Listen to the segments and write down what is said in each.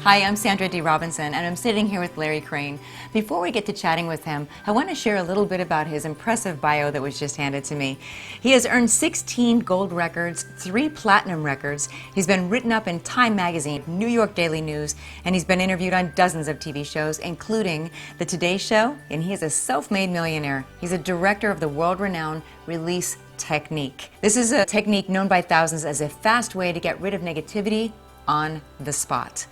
Hi, I'm Sandra D. Robinson, and I'm sitting here with Larry Crane. Before we get to chatting with him, I want to share a little bit about his impressive bio that was just handed to me. He has earned 16 gold records, 3 platinum records. He's been written up in Time Magazine, New York Daily News, and he's been interviewed on dozens of TV shows, including The Today Show, and he is a self-made millionaire. He's a director of the world-renowned release technique. This is a technique known by thousands as a fast way to get rid of negativity on the spot.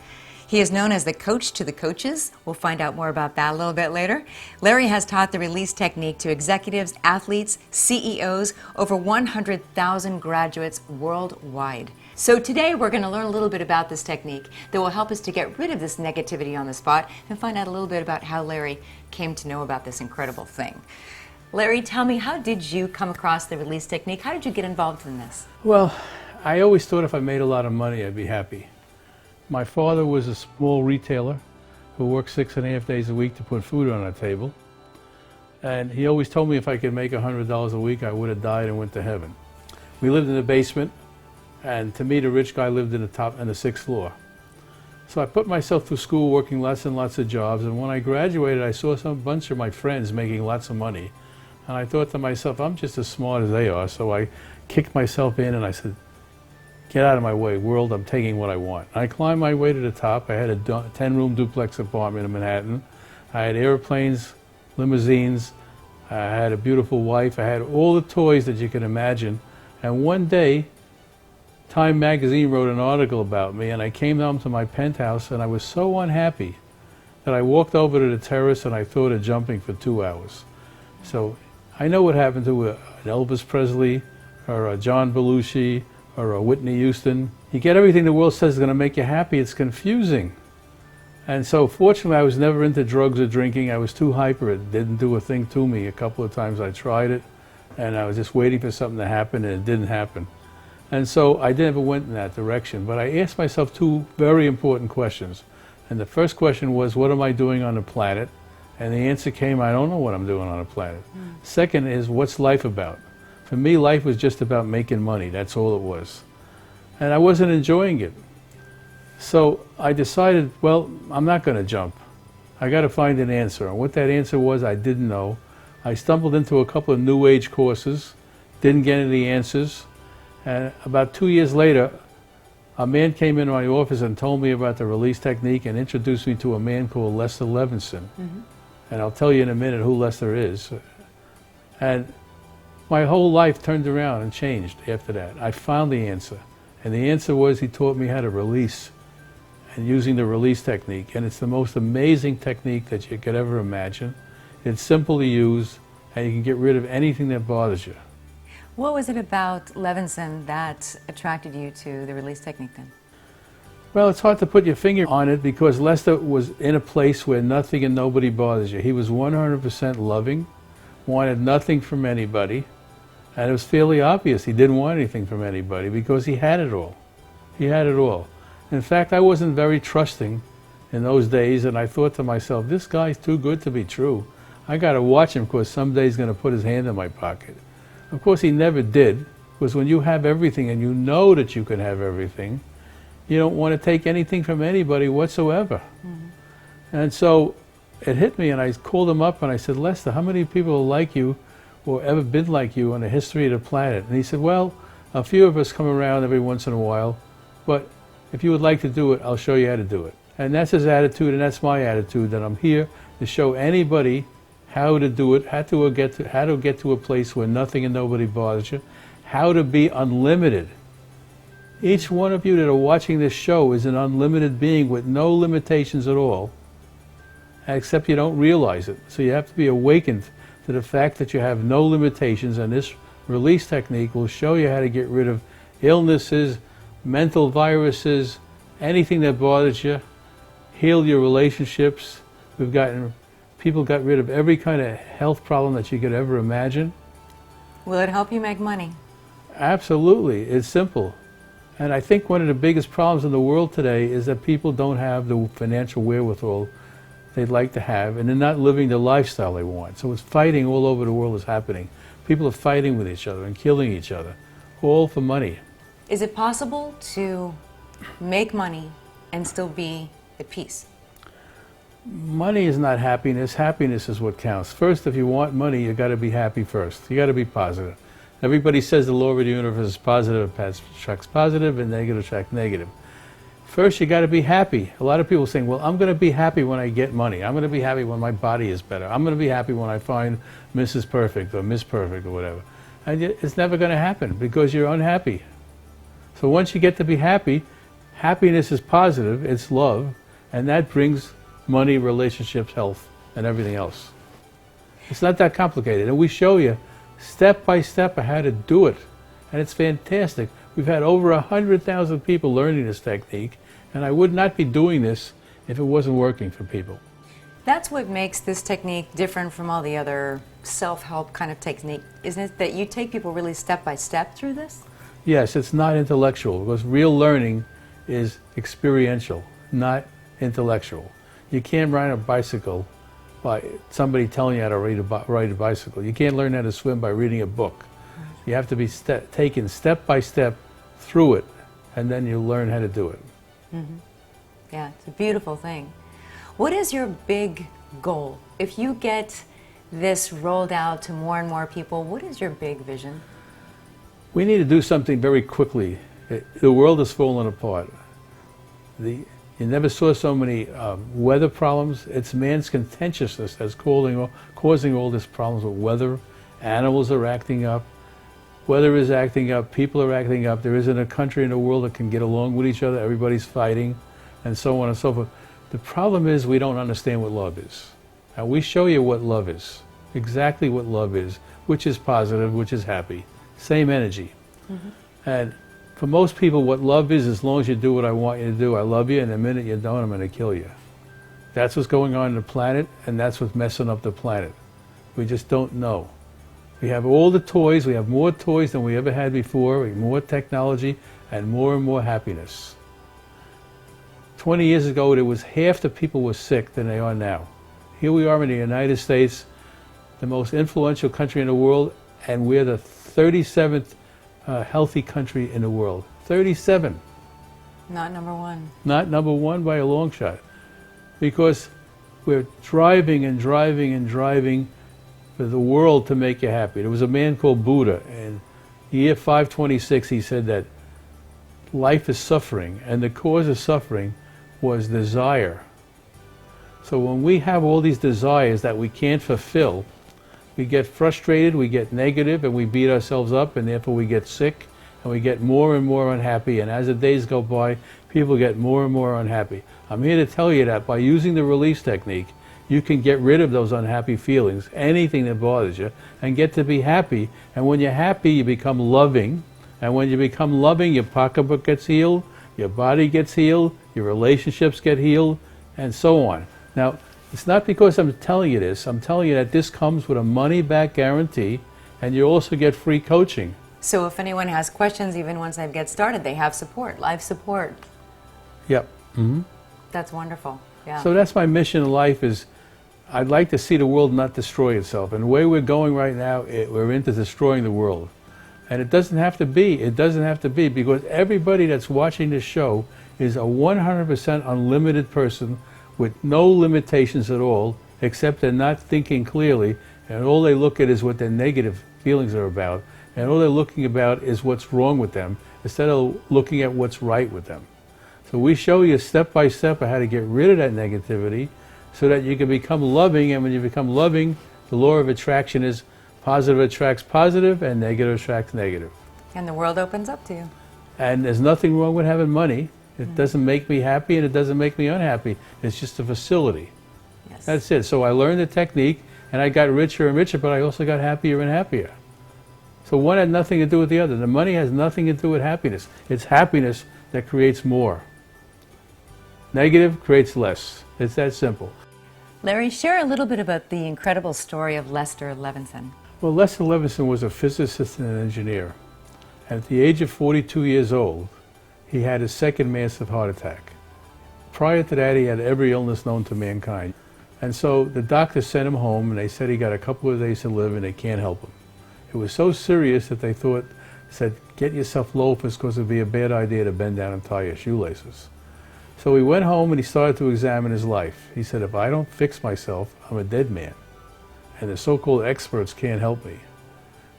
He is known as the coach to the coaches. We'll find out more about that a little bit later. Larry has taught the release technique to executives, athletes, CEOs, over 100,000 graduates worldwide. So today we're going to learn a little bit about this technique that will help us to get rid of this negativity on the spot and find out a little bit about how Larry came to know about this incredible thing. Larry, tell me, how did you come across the release technique? How did you get involved in this? Well, I always thought if I made a lot of money, I'd be happy. My father was a small retailer who worked 6.5 days a week to put food on our table. And he always told me if I could make $100 a week, I would have died and went to heaven. We lived in the basement, and to me, the rich guy lived in the 6th floor. So I put myself through school working lots and lots of jobs, and when I graduated, I saw some bunch of my friends making lots of money. And I thought to myself, I'm just as smart as they are, so I kicked myself in and I said, get out of my way, world, I'm taking what I want. I climbed my way to the top. I had a 10-room duplex apartment in Manhattan. I had airplanes, limousines. I had a beautiful wife. I had all the toys that you can imagine. And one day, Time Magazine wrote an article about me, and I came down to my penthouse, and I was so unhappy that I walked over to the terrace and I thought of jumping for 2 hours. So I know what happened to an Elvis Presley or a John Belushi or a Whitney Houston. You get everything the world says is going to make you happy. It's confusing. And so fortunately, I was never into drugs or drinking. I was too hyper. It didn't do a thing to me. A couple of times I tried it, and I was just waiting for something to happen, and it didn't happen. And so I never went in that direction. But I asked myself 2 very important questions. And the first question was, what am I doing on the planet? And the answer came, I don't know what I'm doing on the planet. Second is, what's life about? For me, life was just about making money. That's all it was. And I wasn't enjoying it. So I decided, well, I'm not going to jump. I got to find an answer. And what that answer was, I didn't know. I stumbled into a couple of New Age courses, didn't get any answers. And about 2 years later, a man came into my office and told me about the release technique and introduced me to a man called Levinson. And I'll tell you in a minute who Lester is. And my whole life turned around and changed after that. I found the answer. And the answer was, he taught me how to release and using the release technique. And it's the most amazing technique that you could ever imagine. It's simple to use, and you can get rid of anything that bothers you. What was it about Levinson that attracted you to the release technique then? Well, it's hard to put your finger on it because Lester was in a place where nothing and nobody bothers you. He was 100% loving, wanted nothing from anybody. And it was fairly obvious he didn't want anything from anybody because he had it all. He had it all. In fact, I wasn't very trusting in those days, and I thought to myself, this guy's too good to be true. I got to watch him because someday he's going to put his hand in my pocket. Of course, he never did, because when you have everything and you know that you can have everything, you don't want to take anything from anybody whatsoever. And so it hit me, and I called him up and I said, Lester, how many people are like you or ever been like you in the history of the planet? And he said, well, a few of us come around every once in a while, but if you would like to do it, I'll show you how to do it. And that's his attitude, and that's my attitude, that I'm here to show anybody how to do it, how to get to a place where nothing and nobody bothers you, how to be unlimited. Each one of you that are watching this show is an unlimited being with no limitations at all, except you don't realize it. So you have to be awakened to the fact that you have no limitations, and this release technique will show you how to get rid of illnesses, mental viruses, anything that bothers you, heal your relationships. People got rid of every kind of health problem that you could ever imagine. Will it help you make money? Absolutely. It's simple. And I think one of the biggest problems in the world today is that people don't have the financial wherewithal they'd like to have, and they're not living the lifestyle they want. So it's fighting all over the world is happening. People are fighting with each other and killing each other, all for money. Is it possible to make money and still be at peace? Money is not happiness. Happiness is what counts. First, if you want money, you got to be happy first. You got to be positive. Everybody says the law of the universe is positive attracts positive and negative attracts negative. First, you got to be happy. A lot of people saying, well, I'm going to be happy when I get money. I'm going to be happy when my body is better. I'm going to be happy when I find Mrs. Perfect or Miss Perfect or whatever. And it's never going to happen because you're unhappy. So once you get to be happy, happiness is positive, it's love, and that brings money, relationships, health, and everything else. It's not that complicated, and we show you step by step how to do it, and it's fantastic. We've had over 100,000 people learning this technique, and I would not be doing this if it wasn't working for people. That's what makes this technique different from all the other self-help kind of technique, isn't it? That you take people really step by step through this? Yes, it's not intellectual, because real learning is experiential, not intellectual. You can't ride a bicycle by somebody telling you how to ride a bicycle. You can't learn how to swim by reading a book. You have to be taken step by step through it, and then you learn how to do it. Mm-hmm. Yeah, it's a beautiful thing. What is your big goal? If you get this rolled out to more and more people, what is your big vision? We need to do something very quickly. The world has fallen apart. You never saw so many weather problems. It's man's contentiousness that's causing all these problems with weather. Animals are acting up. Weather is acting up. People are acting up. There isn't a country in the world that can get along with each other. Everybody's fighting, and so on and so forth. The problem is we don't understand what love is. And we show you what love is, exactly what love is, which is positive, which is happy. Same energy. Mm-hmm. And for most people, what love is, as long as you do what I want you to do, I love you, and the minute you don't, I'm going to kill you. That's what's going on in the planet, and that's what's messing up the planet. We just don't know. We have all the toys, we have more toys than we ever had before, we have more technology, and more happiness. 20 years ago, there was half the people were sick than they are now. Here we are in the United States, the most influential country in the world, and we're the 37th healthy country in the world. 37. Not number one. Not number one by a long shot. Because we're driving and driving and driving for the world to make you happy. There was a man called Buddha, and in year 526 he said that life is suffering, and the cause of suffering was desire. So when we have all these desires that we can't fulfill, we get frustrated, we get negative, and we beat ourselves up, and therefore we get sick, and we get more and more unhappy, and as the days go by, people get more and more unhappy. I'm here to tell you that by using the release technique, you can get rid of those unhappy feelings, anything that bothers you, and get to be happy. And when you're happy, you become loving, and when you become loving, your pocketbook gets healed, your body gets healed, your relationships get healed, and so on. Now, it's not because I'm telling you this, I'm telling you that this comes with a money-back guarantee, and you also get free coaching. So if anyone has questions, even once they get started, they have support, live support. Yep. Mm-hmm. That's wonderful. Yeah. So that's my mission in life is I'd like to see the world not destroy itself. And the way we're going right now, we're into destroying the world. And it doesn't have to be. It doesn't have to be, because everybody that's watching this show is a 100% unlimited person with no limitations at all, except they're not thinking clearly, and all they look at is what their negative feelings are about, and all they're looking about is what's wrong with them, instead of looking at what's right with them. So we show you step by step of how to get rid of that negativity so that you can become loving, and when you become loving, the law of attraction is positive attracts positive and negative attracts negative. And the world opens up to you. And there's nothing wrong with having money. It doesn't make me happy and it doesn't make me unhappy. It's just a facility. Yes. That's it. So I learned the technique and I got richer and richer, but I also got happier and happier. So one had nothing to do with the other. The money has nothing to do with happiness. It's happiness that creates more. Negative creates less. It's that simple. Larry, share a little bit about the incredible story of Lester Levinson. Well, Lester Levinson was a physicist and an engineer. And at the age of 42 years old, he had his second massive heart attack. Prior to that, he had every illness known to mankind. And so the doctor sent him home, and they said he got a couple of days to live, and they can't help him. It was so serious that they said, get yourself loafers, because it would be a bad idea to bend down and tie your shoelaces. So he went home and he started to examine his life. He said, if I don't fix myself, I'm a dead man, and the so-called experts can't help me.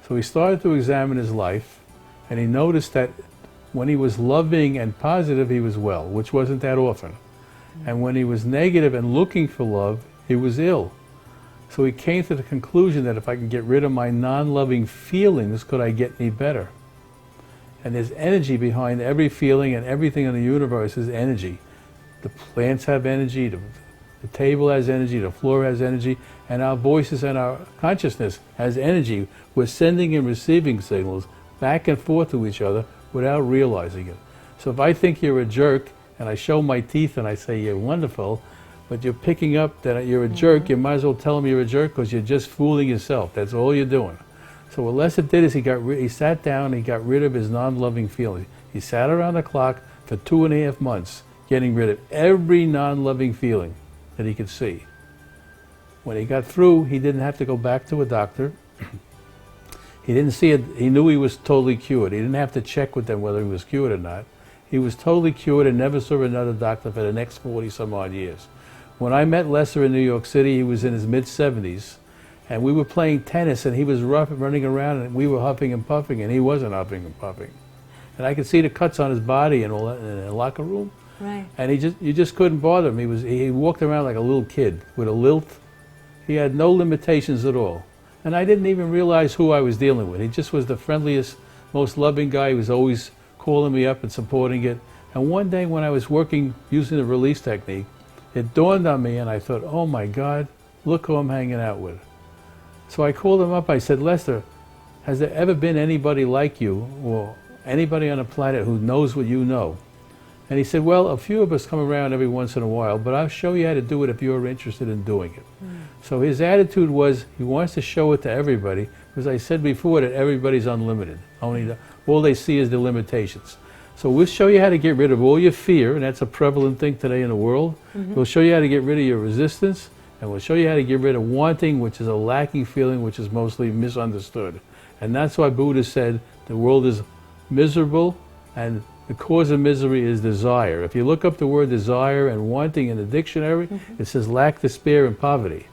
So he started to examine his life, and he noticed that when he was loving and positive, he was well, which wasn't that often. And when he was negative and looking for love, he was ill. So he came to the conclusion that if I can get rid of my non-loving feelings, could I get any better? And there's energy behind every feeling, and everything in the universe is energy. The plants have energy, the table has energy, the floor has energy, and our voices and our consciousness has energy. We're sending and receiving signals back and forth to each other without realizing it. So if I think you're a jerk, and I show my teeth and I say you're wonderful, but you're picking up that you're a jerk, you might as well tell me you're a jerk, because you're just fooling yourself. That's all you're doing. So what Lester did is he sat down and he got rid of his non-loving feelings. He sat around the clock for 2.5 months, getting rid of every non-loving feeling that he could see. When he got through, he didn't have to go back to a doctor. He didn't see it. He knew he was totally cured. He didn't have to check with them whether he was cured or not. He was totally cured and never saw another doctor for the next 40-some odd years. When I met Lester in New York City, he was in his mid-70s, and we were playing tennis, and he was running around, and we were huffing and puffing, and he wasn't huffing and puffing. And I could see the cuts on his body and all that in the locker room. Right. And you just couldn't bother him. He walked around like a little kid with a lilt. He had no limitations at all. And I didn't even realize who I was dealing with. He just was the friendliest, most loving guy. He was always calling me up and supporting it. And one day when I was working using the release technique, it dawned on me, and I thought, oh my God, look who I'm hanging out with. So I called him up. I said, Lester, has there ever been anybody like you, or anybody on the planet who knows what you know? And he said, well, a few of us come around every once in a while, but I'll show you how to do it if you're interested in doing it. So his attitude was he wants to show it to everybody, because I said before that everybody's unlimited. All they see is the limitations. So we'll show you how to get rid of all your fear, and that's a prevalent thing today in the world. We'll show you how to get rid of your resistance, and we'll show you how to get rid of wanting, which is a lacking feeling, which is mostly misunderstood. And that's why Buddha said the world is miserable, and the cause of misery is desire. If you look up the word desire and wanting in the dictionary, it says lack, despair, and poverty.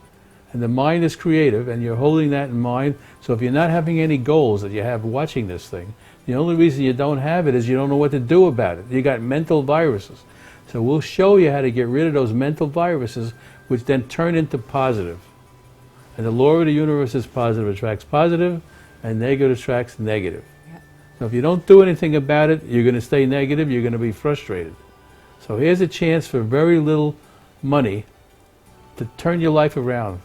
And the mind is creative, and you're holding that in mind. So if you're not having any goals that you have watching this thing, the only reason you don't have it is you don't know what to do about it. You got mental viruses. So we'll show you how to get rid of those mental viruses, which then turn into positive. And the law of the universe is positive attracts positive, and negative attracts negative. So if you don't do anything about it, you're going to stay negative, you're going to be frustrated. So here's a chance for very little money to turn your life around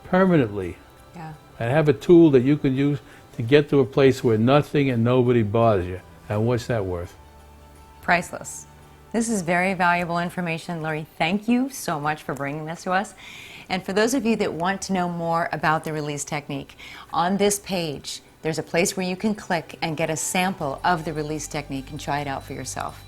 permanently. Yeah. And have a tool that you can use to get to a place where nothing and nobody bothers you. And what's that worth? Priceless. This is very valuable information. Larry, thank you so much for bringing this to us. And for those of you that want to know more about the release technique, on this page, there's a place where you can click and get a sample of the release technique and try it out for yourself.